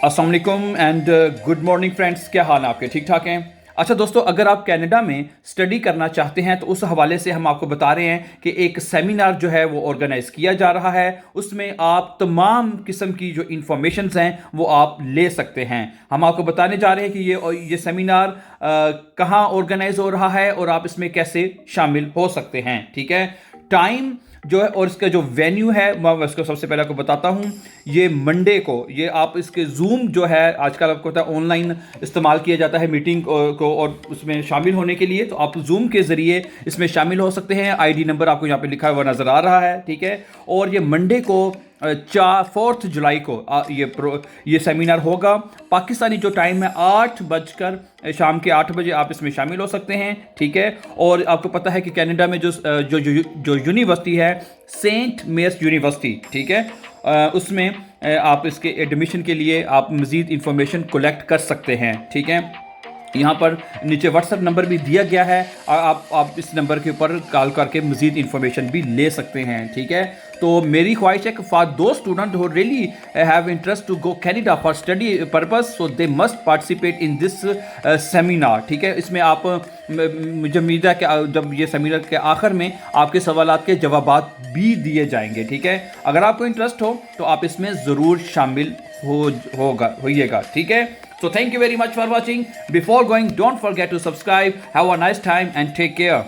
अस्सलाम वालेकुम and good morning friends. क्या हाल है आपके? ठीक ठाक हैं? अच्छा दोस्तों, अगर आप कनाडा में स्टडी करना चाहते हैं तो उस हवाले से हम आपको बता रहे हैं कि एक सेमिनार जो है वो ऑर्गेनाइज किया जा रहा है। उसमें आप तमाम किस्म की जो इंफॉर्मेशंस हैं वो आप ले सकते हैं। हम आपको बताने जा रहे हैं कि ये सेमिनार कहाँ ऑर्गेनाइज हो रहा है और आप इसमें कैसे शामिल हो सकते हैं। ठीक है, टाइम जो है और इसका जो वेन्यू है मैं उसको सबसे पहले आपको बताता हूँ। ये मंडे को, ये आप इसके जूम जो है आजकल आपको पता है ऑनलाइन इस्तेमाल किया जाता है मीटिंग को और उसमें शामिल होने के लिए, तो आप जूम के ज़रिए इसमें शामिल हो सकते हैं। आईडी नंबर आपको यहाँ पे लिखा हुआ नज़र आ रहा है। ठीक है, और ये मंडे को 4 जुलाई को ये सेमिनार होगा। पाकिस्तानी जो टाइम है 8 बजकर, शाम के 8 बजे आप इसमें शामिल हो सकते हैं। ठीक है, और आपको पता है कि कनाडा में जो यूनिवर्सिटी है सेंट मेस यूनिवर्सिटी, ठीक है, उसमें आप इसके एडमिशन के लिए आप मज़ीद इंफॉर्मेशन कलेक्ट कर सकते हैं। ठीक है, यहाँ पर नीचे व्हाट्सएप नंबर भी दिया गया है और आप इस नंबर के ऊपर कॉल करके मज़ीद इंफॉर्मेशन भी ले सकते हैं। ठीक है, तो मेरी ख्वाहिश है कि for those student who really have interest to go Canada for study purpose, so they must participate in this seminar. ठीक है, इसमें आप मुझे उम्मीद है कि जब ये सेमिनार के आखिर में आपके सवालात के जवाबात भी दिए जाएंगे। ठीक है, अगर आपको इंटरेस्ट हो तो आप इसमें ज़रूर शामिल होइएगा। ठीक है, so thank you very much for watching. Before going, don't forget to subscribe. Have a nice time and take care.